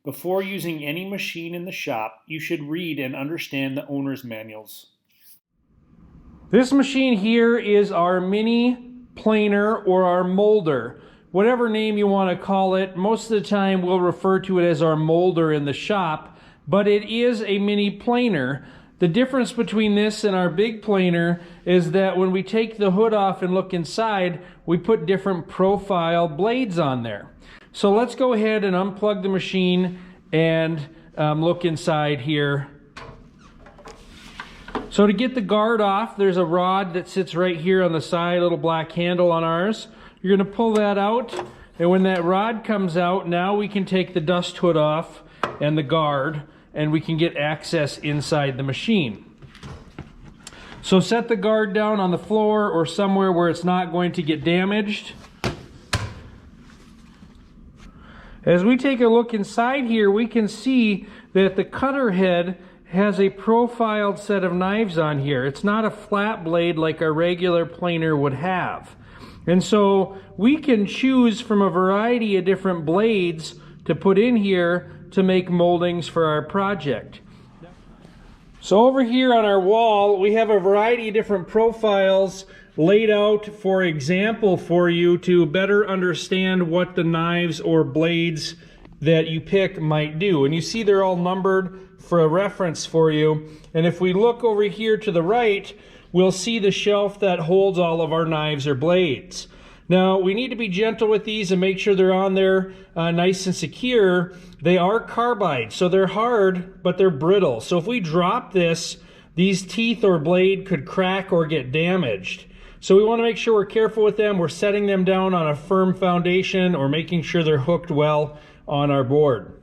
Before using any machine in the shop, you should read and understand the owner's manuals. This machine here is our mini planer or our molder. Whatever name you want to call it, most of the time we'll refer to it as our molder in the shop, but it is a mini planer. The difference between this and our big planer is that when we take the hood off and look inside, we put different profile blades on there. So let's go ahead and unplug the machine and look inside here. So to get the guard off, there's a rod that sits right here on the side, a little black handle on ours. You're going to pull that out, and when that rod comes out, now we can take the dust hood off and the guard, and we can get access inside the machine. So set the guard down on the floor or somewhere where it's not going to get damaged. As we take a look inside here, we can see that the cutter head has a profiled set of knives on here. It's not a flat blade like a regular planer would have. And so we can choose from a variety of different blades to put in here to make moldings for our project. So over here on our wall, we have a variety of different profiles laid out for example for you to better understand what the knives or blades that you pick might do. And you see they're all numbered for a reference for you. And if we look over here to the right, we'll see the shelf that holds all of our knives or blades. Now, we need to be gentle with these and make sure they're on there nice and secure. They are carbide, so they're hard, but they're brittle. So if we drop this, these teeth or blade could crack or get damaged. So we want to make sure we're careful with them. We're setting them down on a firm foundation or making sure they're hooked well on our board.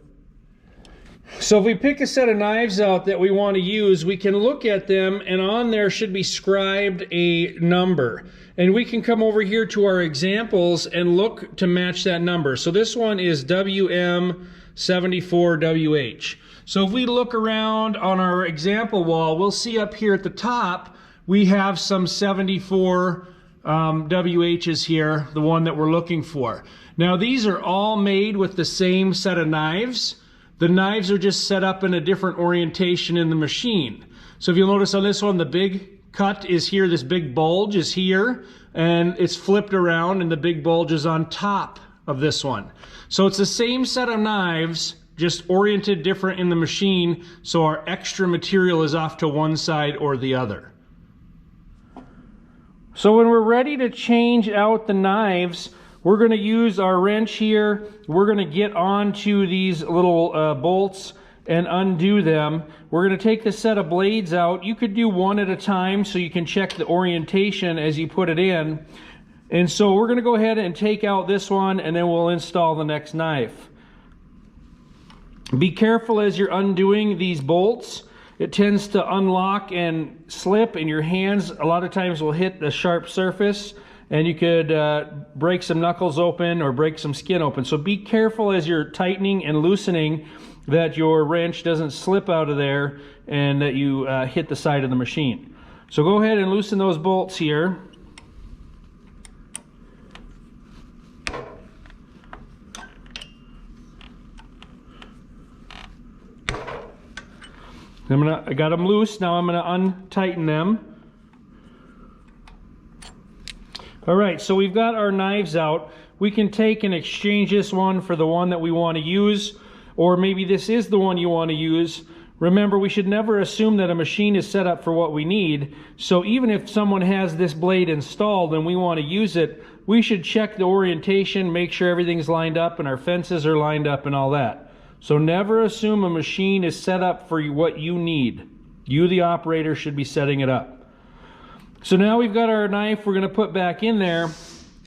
So if we pick a set of knives out that we want to use, we can look at them, and on there should be scribed a number. And we can come over here to our examples and look to match that number. So this one is WM74WH. So if we look around on our example wall, we'll see up here at the top, we have some 74 WHs here, the one that we're looking for. Now these are all made with the same set of knives. The knives are just set up in a different orientation in the machine. So if you'll notice on this one, the big cut is here, this big bulge is here, and it's flipped around and the big bulge is on top of this one. So it's the same set of knives, just oriented different in the machine, so our extra material is off to one side or the other. So when we're ready to change out the knives, we're going to use our wrench here. We're going to get onto these little bolts and undo them. We're going to take the set of blades out. You could do one at a time so you can check the orientation as you put it in. And so we're going to go ahead and take out this one, and then we'll install the next knife. Be careful as you're undoing these bolts. It tends to unlock and slip, and your hands a lot of times will hit the sharp surface, and you could break some knuckles open or break some skin open. So be careful as you're tightening and loosening that your wrench doesn't slip out of there and that you hit the side of the machine. So go ahead and loosen those bolts here. I got them loose. Now I'm going to untighten them. All right, so we've got our knives out. We can take and exchange this one for the one that we want to use, or maybe this is the one you want to use. Remember, we should never assume that a machine is set up for what we need. So even if someone has this blade installed and we want to use it, we should check the orientation, make sure everything's lined up and our fences are lined up and all that. So never assume a machine is set up for what you need. You, the operator, should be setting it up. So now we've got our knife we're going to put back in there.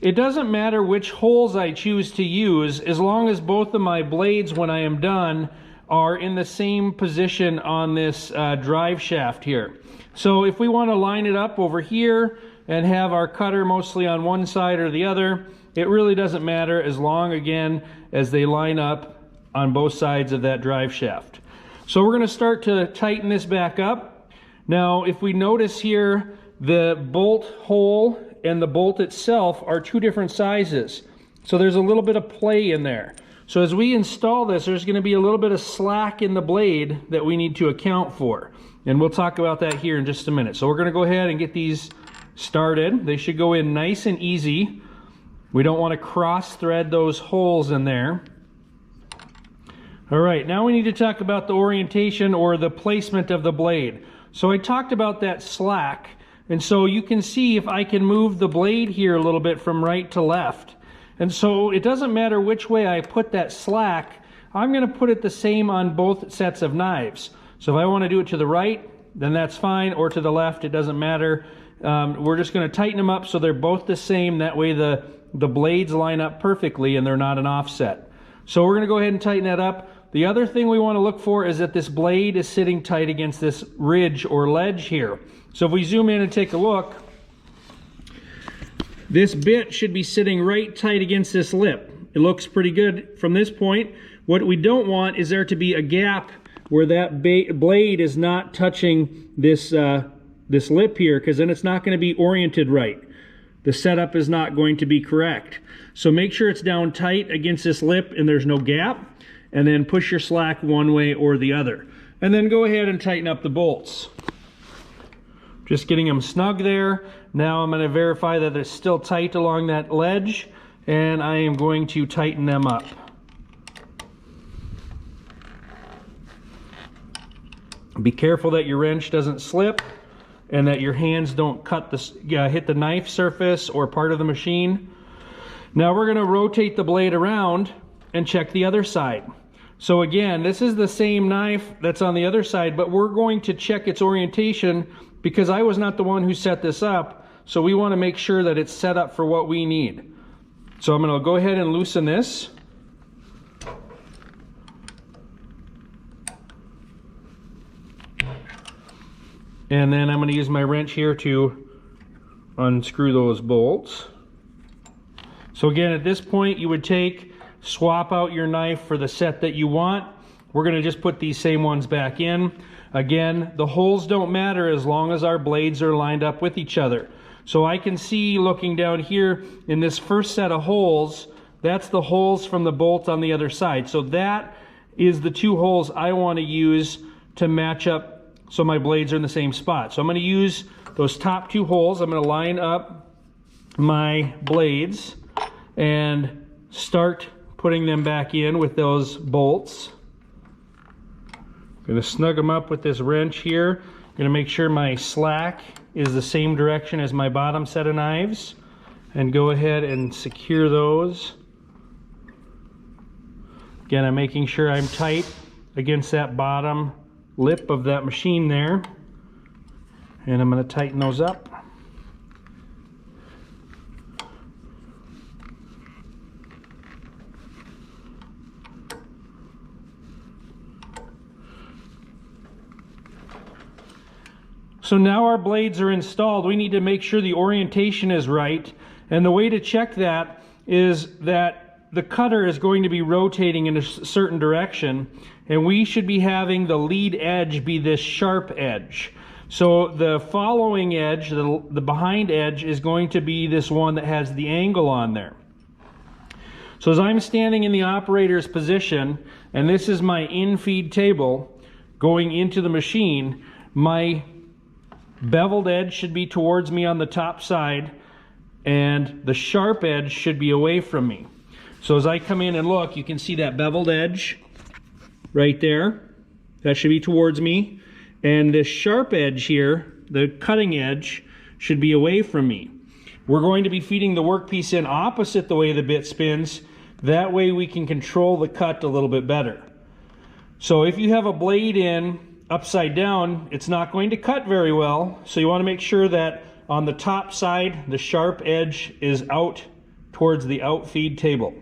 It doesn't matter which holes I choose to use, as long as both of my blades, when I am done, are in the same position on this drive shaft here. So if we want to line it up over here and have our cutter mostly on one side or the other, it really doesn't matter, as long, again, as they line up on both sides of that drive shaft. So we're going to start to tighten this back up. Now, if we notice here, the bolt hole and the bolt itself are two different sizes. So there's a little bit of play in there. So as we install this, there's going to be a little bit of slack in the blade that we need to account for. And we'll talk about that here in just a minute. So we're going to go ahead and get these started. They should go in nice and easy. We don't want to cross thread those holes in there. All right, now we need to talk about the orientation or the placement of the blade. So I talked about that slack, and so you can see if I can move the blade here a little bit from right to left. And so it doesn't matter which way I put that slack, I'm going to put it the same on both sets of knives. So if I want to do it to the right, then that's fine, or to the left, it doesn't matter. We're just going to tighten them up so they're both the same. That way the blades line up perfectly and they're not an offset. So we're going to go ahead and tighten that up. The other thing we want to look for is that this blade is sitting tight against this ridge or ledge here. So if we zoom in and take a look, this bit should be sitting right tight against this lip. It looks pretty good from this point. What we don't want is there to be a gap where that blade is not touching this, this lip here, because then it's not going to be oriented right. The setup is not going to be correct. So make sure it's down tight against this lip and there's no gap. And then push your slack one way or the other. And then go ahead and tighten up the bolts. Just getting them snug there. Now I'm going to verify that it's still tight along that ledge, and I am going to tighten them up. Be careful that your wrench doesn't slip and that your hands don't hit the knife surface or part of the machine. Now we're going to rotate the blade around and check the other side. So again, this is the same knife that's on the other side, but we're going to check its orientation because I was not the one who set this up. So we want to make sure that it's set up for what we need. So I'm going to go ahead and loosen this. And then I'm going to use my wrench here to unscrew those bolts. So again, at this point, you would swap out your knife for the set that you want. We're going to just put these same ones back in. Again, the holes don't matter as long as our blades are lined up with each other. So I can see looking down here in this first set of holes, that's the holes from the bolt on the other side. So that is the two holes I want to use to match up so my blades are in the same spot. So I'm going to use those top two holes. I'm going to line up my blades and start putting them back in with those bolts. I'm going to snug them up with this wrench here. I'm going to make sure my slack is the same direction as my bottom set of knives and go ahead and secure those. Again, I'm making sure I'm tight against that bottom lip of that machine there, and I'm going to tighten those up. So now our blades are installed. We need to make sure the orientation is right, and the way to check that is that the cutter is going to be rotating in a certain direction, and we should be having the lead edge be this sharp edge. So the following edge, the behind edge, is going to be this one that has the angle on there. So as I'm standing in the operator's position, and this is my in-feed table going into the machine, my beveled edge should be towards me on the top side, and the sharp edge should be away from me. So as I come in and look, you can see that beveled edge right there. That should be towards me. And this sharp edge here, the cutting edge, should be away from me. We're going to be feeding the workpiece in opposite the way the bit spins. That way we can control the cut a little bit better. So if you have a blade in upside down, it's not going to cut very well. So you want to make sure that on the top side, the sharp edge is out towards the outfeed table.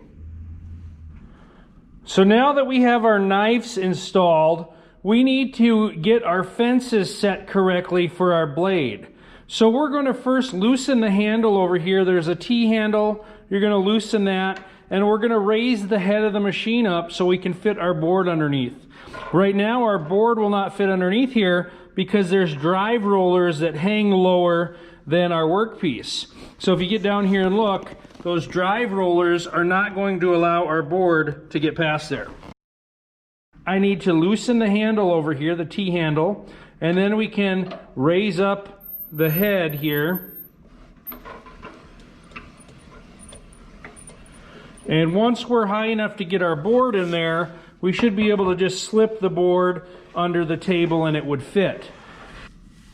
So now that we have our knives installed, we need to get our fences set correctly for our blade. So we're going to first loosen the handle over here. There's a T-handle. You're going to loosen that, and we're going to raise the head of the machine up so we can fit our board underneath. Right now our board will not fit underneath here because there's drive rollers that hang lower than our workpiece. So if you get down here and look, those drive rollers are not going to allow our board to get past there. I need to loosen the handle over here, the T-handle, and then we can raise up the head here. And once we're high enough to get our board in there, we should be able to just slip the board under the table and it would fit.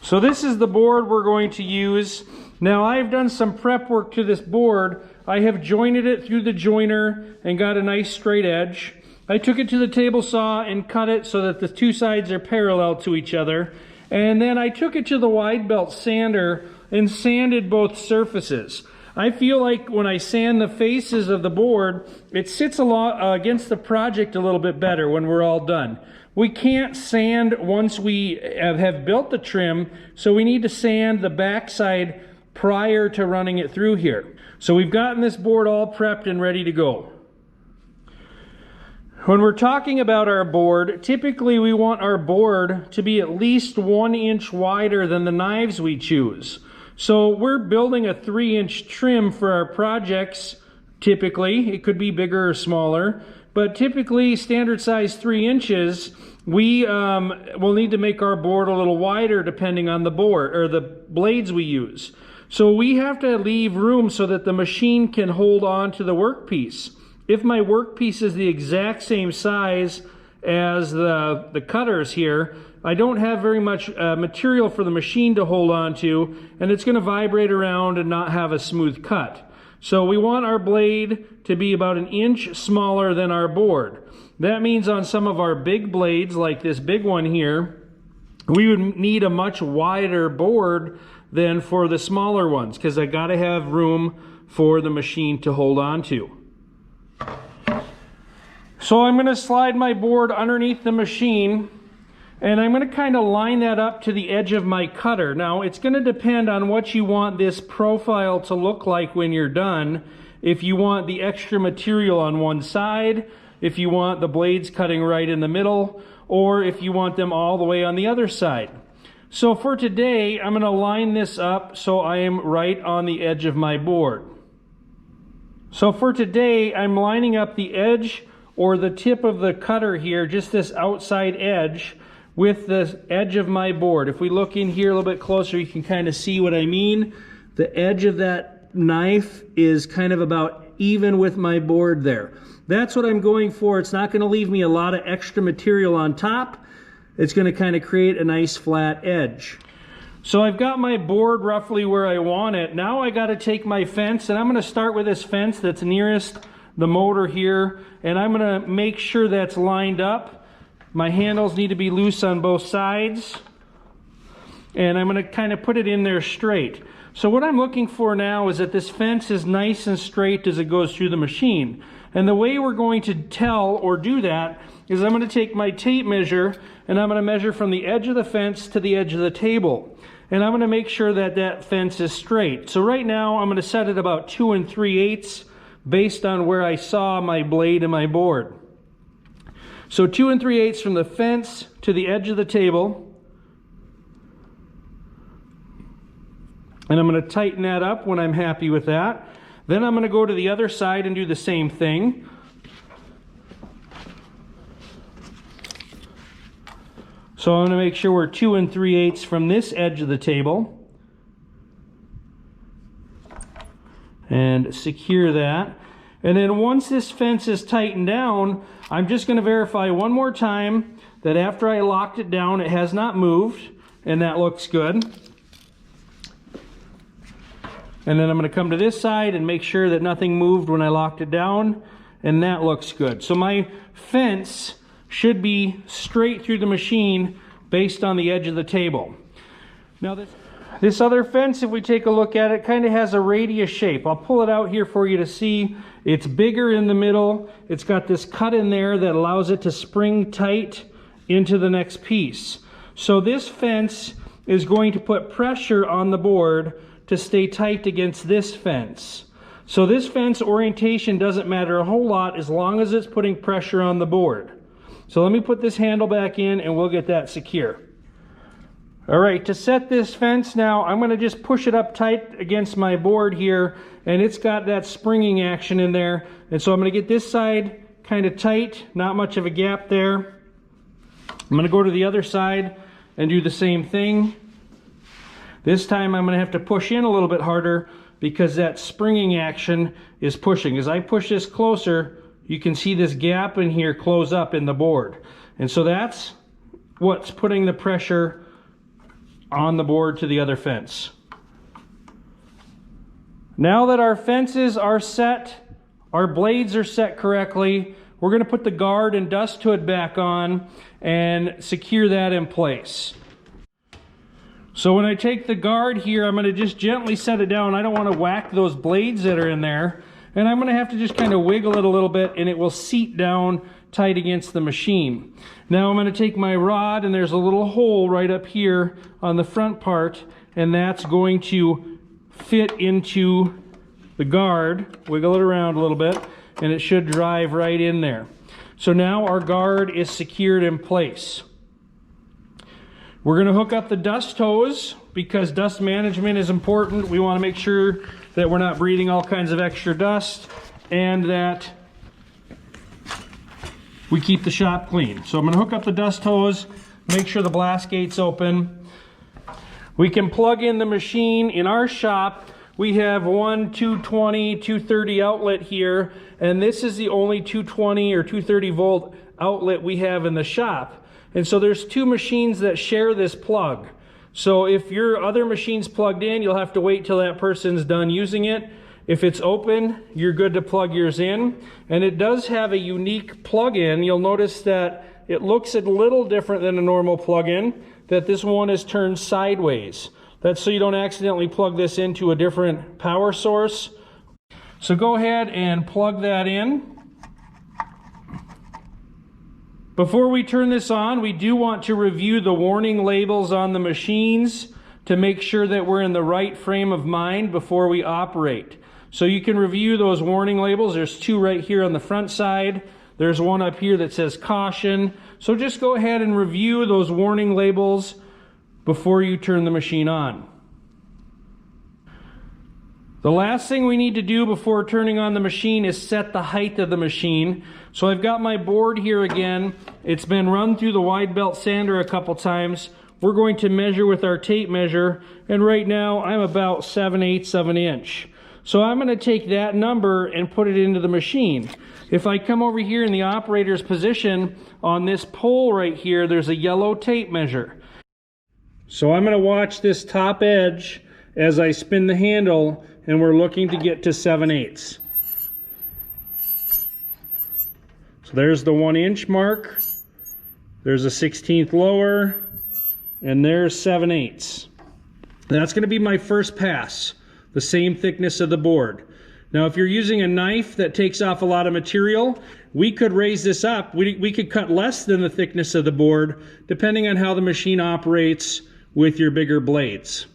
So this is the board we're going to use. Now I've done some prep work to this board. I have jointed it through the joiner and got a nice straight edge. I took it to the table saw and cut it so that the two sides are parallel to each other. And then I took it to the wide belt sander and sanded both surfaces. I feel like when I sand the faces of the board, it sits a lot against the project a little bit better when we're all done. We can't sand once we have built the trim, so we need to sand the backside prior to running it through here. So we've gotten this board all prepped and ready to go. When we're talking about our board, typically we want our board to be at least 1 inch wider than the knives we choose. So we're building a 3-inch trim for our projects. Typically, it could be bigger or smaller, but typically standard size 3 inches. We will need to make our board a little wider depending on the board or the blades we use. So we have to leave room so that the machine can hold on to the workpiece. If my workpiece is the exact same size as the cutters here, I don't have very much material for the machine to hold on to, and it's going to vibrate around and not have a smooth cut. So we want our blade to be about 1 inch smaller than our board. That means on some of our big blades, like this big one here, we would need a much wider board than for the smaller ones, because I got to have room for the machine to hold on to. So I'm going to slide my board underneath the machine, and I'm going to kind of line that up to the edge of my cutter. Now, it's going to depend on what you want this profile to look like when you're done. If you want the extra material on one side, if you want the blades cutting right in the middle, or if you want them all the way on the other side. So for today, I'm going to line this up so I am right on the edge of my board. So for today, I'm lining up the edge or the tip of the cutter here, just this outside edge, with the edge of my board. If we look in here a little bit closer, you can kind of see what I mean. The edge of that knife is kind of about even with my board there. That's what I'm going for. It's not going to leave me a lot of extra material on top. It's going to kind of create a nice flat edge. So I've got my board roughly where I want it. Now I got to take my fence, and I'm going to start with this fence that's nearest the motor here, and I'm going to make sure that's lined up. My handles need to be loose on both sides, and I'm going to kind of put it in there straight. So what I'm looking for now is that this fence is nice and straight as it goes through the machine. And the way we're going to tell or do that is I'm going to take my tape measure, and I'm going to measure from the edge of the fence to the edge of the table. And I'm going to make sure that that fence is straight. So right now I'm going to set it about 2 3/8 based on where I saw my blade and my board. So 2 3/8 from the fence to the edge of the table. And I'm going to tighten that up when I'm happy with that. Then I'm going to go to the other side and do the same thing. So I'm going to make sure we're 2 3/8 from this edge of the table. And secure that. And then once this fence is tightened down, I'm just going to verify one more time that after I locked it down, it has not moved, and that looks good. And then I'm going to come to this side and make sure that nothing moved when I locked it down, and that looks good. So my fence should be straight through the machine based on the edge of the table. Now this other fence, if we take a look at it, kind of has a radius shape. I'll pull it out here for you to see. It's bigger in the middle. It's got this cut in there that allows it to spring tight into the next piece. So this fence is going to put pressure on the board to stay tight against this fence. So this fence orientation doesn't matter a whole lot as long as it's putting pressure on the board. So let me put this handle back in and we'll get that secure. All right, to set this fence now, I'm going to just push it up tight against my board here, and it's got that springing action in there. And so I'm going to get this side kind of tight, not much of a gap there. I'm going to go to the other side and do the same thing. This time I'm going to have to push in a little bit harder because that springing action is pushing. As I push this closer, you can see this gap in here close up in the board. And so that's what's putting the pressure on the board to the other fence. Now that our fences are set, our blades are set correctly, we're going to put the guard and dust hood back on and secure that in place. So when I take the guard here, I'm going to just gently set it down. I don't want to whack those blades that are in there. And I'm going to have to just kind of wiggle it a little bit, and it will seat down tight against the machine. Now I'm going to take my rod, and there's a little hole right up here on the front part, and that's going to fit into the guard. Wiggle it around a little bit, and it should drive right in there. So now our guard is secured in place. We're going to hook up the dust hose because dust management is important. We want to make sure that we're not breathing all kinds of extra dust and that we keep the shop clean. So I'm going to hook up the dust hose, make sure the blast gate's open. We can plug in the machine. In our shop, we have one 220, 230 outlet here, and this is the only 220 or 230 volt outlet we have in the shop. And so there's two machines that share this plug. So if your other machine's plugged in, you'll have to wait till that person's done using it. If it's open, you're good to plug yours in. And it does have a unique plug-in. You'll notice that it looks a little different than a normal plug-in, that this one is turned sideways. That's so you don't accidentally plug this into a different power source. So go ahead and plug that in. Before we turn this on, we do want to review the warning labels on the machines to make sure that we're in the right frame of mind before we operate. So you can review those warning labels. There's two right here on the front side. There's one up here that says caution. So just go ahead and review those warning labels before you turn the machine on. The last thing we need to do before turning on the machine is set the height of the machine. So I've got my board here again. It's been run through the wide belt sander a couple times. We're going to measure with our tape measure, and right now I'm about 7/8 of an inch. So I'm going to take that number and put it into the machine. If I come over here in the operator's position on this pole right here, there's a yellow tape measure. So I'm going to watch this top edge as I spin the handle, and we're looking to get to 7/8. So there's the 1 inch mark, there's a 1/16 lower, and there's 7/8. That's going to be my first pass, the same thickness of the board. Now if you're using a knife that takes off a lot of material, we could raise this up. We could cut less than the thickness of the board, depending on how the machine operates with your bigger blades.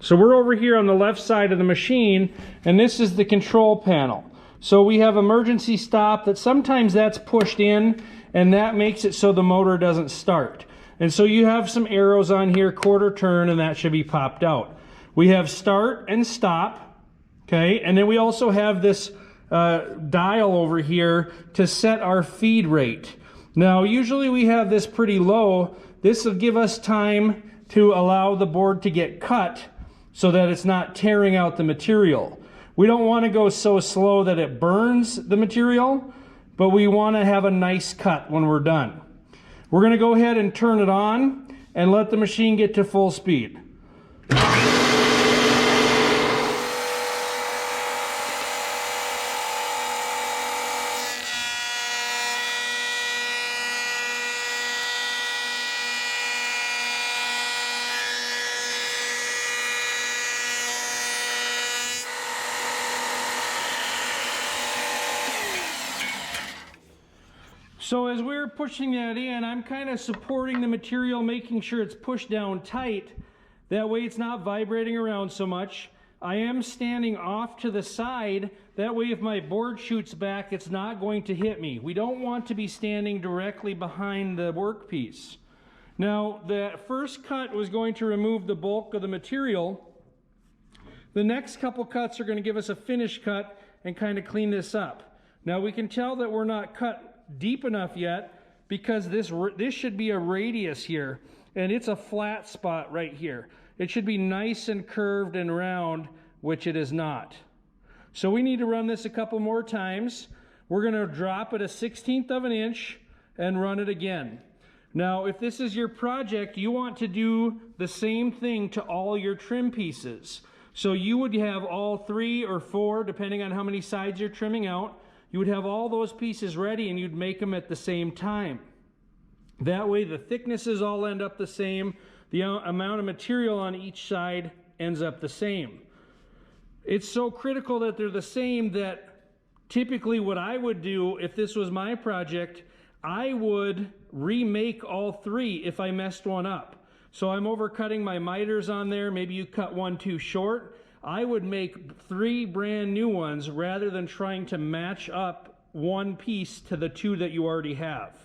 So we're over here on the left side of the machine, and this is the control panel. So we have emergency stop, that sometimes that's pushed in, and that makes it so the motor doesn't start. And so you have some arrows on here, quarter turn, and that should be popped out. We have start and stop, okay? And then we also have this dial over here to set our feed rate. Now usually we have this pretty low. This will give us time to allow the board to get cut so that it's not tearing out the material. We don't want to go so slow that it burns the material, but we want to have a nice cut when we're done. We're going to go ahead and turn it on and let the machine get to full speed. So as we're pushing that in, I'm kind of supporting the material, making sure it's pushed down tight. That way it's not vibrating around so much. I am standing off to the side. That way if my board shoots back, it's not going to hit me. We don't want to be standing directly behind the workpiece. Now, that first cut was going to remove the bulk of the material. The next couple cuts are going to give us a finish cut and kind of clean this up. Now, we can tell that we're not cut deep enough yet because this should be a radius here, and it's a flat spot right here. It should be nice and curved and round, which it is not. So we need to run this a couple more times. We're going to drop it 1/16 of an inch and run it again. Now, if this is your project, you want to do the same thing to all your trim pieces. So you would have all 3 or 4, depending on how many sides you're trimming out, you would have all those pieces ready and you'd make them at the same time. That way the thicknesses all end up the same, the amount of material on each side ends up the same. It's so critical that they're the same that typically what I would do if this was my project, I would remake all 3 if I messed one up. So I'm overcutting my miters on there. Maybe you cut one too short. I would make 3 brand new ones rather than trying to match up one piece to the 2 that you already have.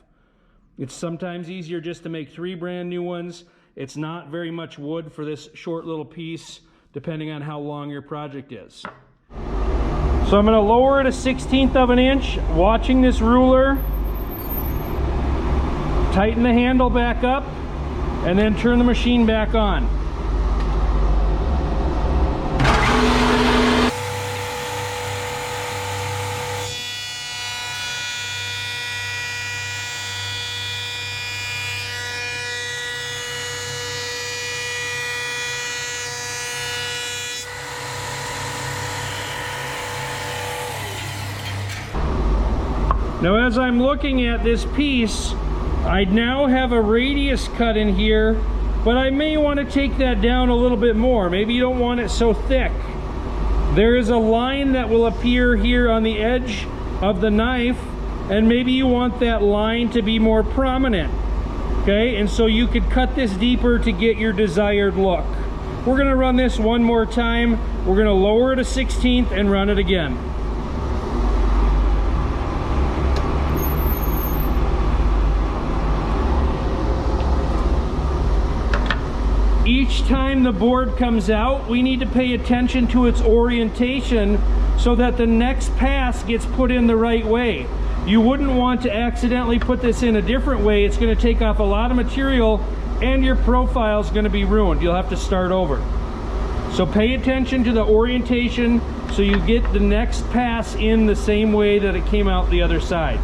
It's sometimes easier just to make 3 brand new ones. It's not very much wood for this short little piece, depending on how long your project is. So I'm going to lower it 1/16 of an inch, watching this ruler. Tighten the handle back up and then turn the machine back on. Now, as I'm looking at this piece, I now have a radius cut in here, but I may want to take that down a little bit more. Maybe you don't want it so thick. There is a line that will appear here on the edge of the knife, and maybe you want that line to be more prominent. Okay, and so you could cut this deeper to get your desired look. We're going to run this one more time. We're going to lower it 1/16 and run it again. Each time the board comes out, we need to pay attention to its orientation so that the next pass gets put in the right way. You wouldn't want to accidentally put this in a different way. It's going to take off a lot of material and your profile is going to be ruined. You'll have to start over. So pay attention to the orientation so you get the next pass in the same way that it came out the other side.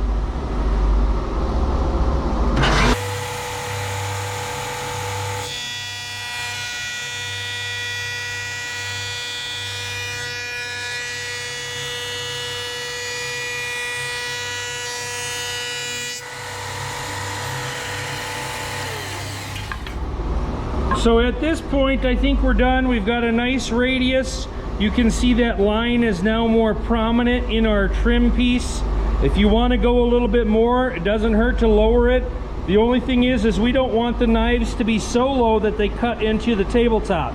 So at this point, I think we're done. We've got a nice radius. You can see that line is now more prominent in our trim piece. If you want to go a little bit more, it doesn't hurt to lower it. The only thing is we don't want the knives to be so low that they cut into the tabletop.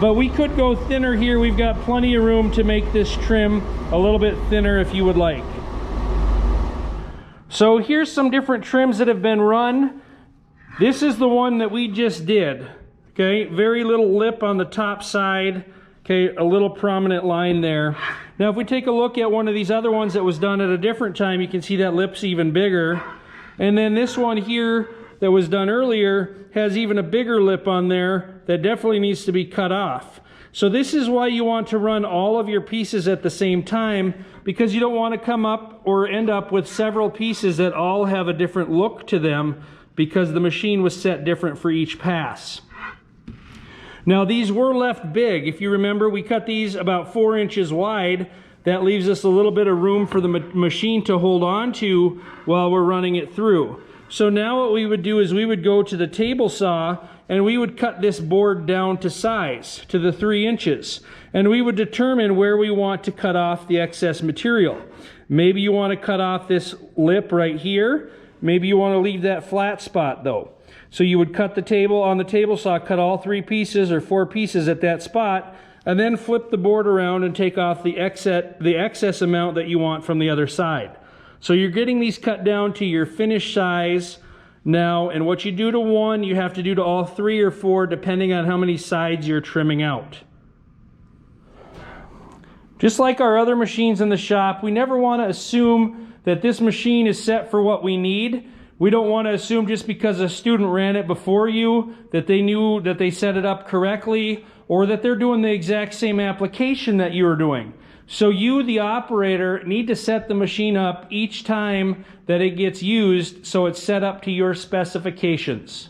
But we could go thinner here. We've got plenty of room to make this trim a little bit thinner if you would like. So here's some different trims that have been run. This is the one that we just did. Okay, very little lip on the top side. Okay, a little prominent line there. Now if we take a look at one of these other ones that was done at a different time, you can see that lip's even bigger. And then this one here that was done earlier has even a bigger lip on there that definitely needs to be cut off. So this is why you want to run all of your pieces at the same time, because you don't want to come up or end up with several pieces that all have a different look to them because the machine was set different for each pass. Now these were left big. If you remember, we cut these about 4 inches wide. That leaves us a little bit of room for the machine to hold on to while we're running it through. So now what we would do is we would go to the table saw and we would cut this board down to size, to the 3 inches. And we would determine where we want to cut off the excess material. Maybe you want to cut off this lip right here. Maybe you want to leave that flat spot though. So you would cut the table on the table saw, cut all 3 pieces or 4 pieces at that spot, and then flip the board around and take off the excess amount that you want from the other side. So you're getting these cut down to your finished size, Now, and what you do to one, you have to do to all 3 or 4, depending on how many sides you're trimming out. Just like our other machines in the shop, we never want to assume that this machine is set for what we need. We don't want to assume just because a student ran it before you that they knew that they set it up correctly, or that they're doing the exact same application that you are doing. So you, the operator, need to set the machine up each time that it gets used so it's set up to your specifications.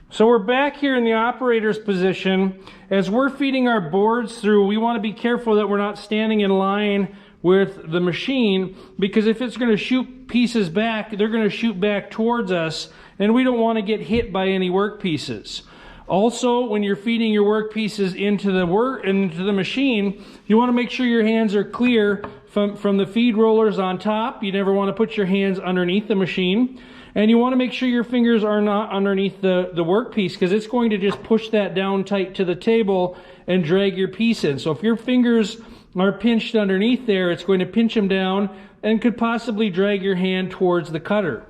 So we're back here in the operator's position. As we're feeding our boards through, we want to be careful that we're not standing in line with the machine, because if it's going to shoot pieces back, they're going to shoot back towards us, and we don't want to get hit by any work pieces. Also, when you're feeding your work pieces into the machine, you want to make sure your hands are clear from the feed rollers on top. You never want to put your hands underneath the machine. And you want to make sure your fingers are not underneath the work piece, because it's going to just push that down tight to the table and drag your piece in. So if your fingers are pinched underneath there, it's going to pinch them down and could possibly drag your hand towards the cutter.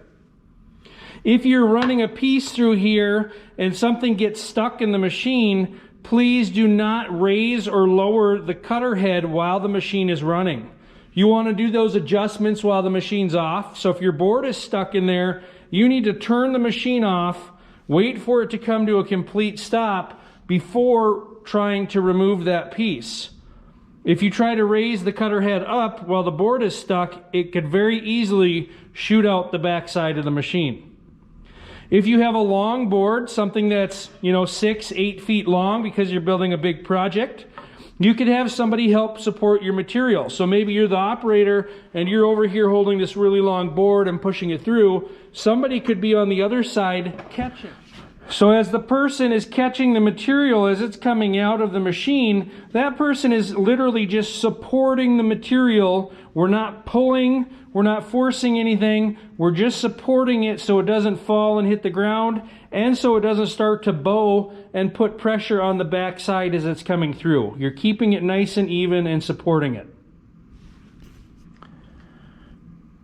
If you're running a piece through here and something gets stuck in the machine, please do not raise or lower the cutter head while the machine is running. You want to do those adjustments while the machine's off. So if your board is stuck in there, you need to turn the machine off, wait for it to come to a complete stop before trying to remove that piece. If you try to raise the cutter head up while the board is stuck, it could very easily shoot out the backside of the machine. If you have a long board, something that's 6-8 feet long because you're building a big project, you could have somebody help support your material. So maybe you're the operator and you're over here holding this really long board and pushing it through. Somebody could be on the other side catching. So as the person is catching the material as it's coming out of the machine, that person is literally just supporting the material. We're not pulling, we're not forcing anything, we're just supporting it so it doesn't fall and hit the ground, and so it doesn't start to bow and put pressure on the backside as it's coming through. You're keeping it nice and even and supporting it.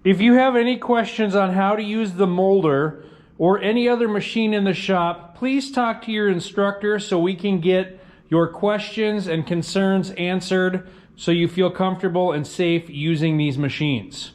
If you have any questions on how to use the molder or any other machine in the shop, please talk to your instructor so we can get your questions and concerns answered so you feel comfortable and safe using these machines.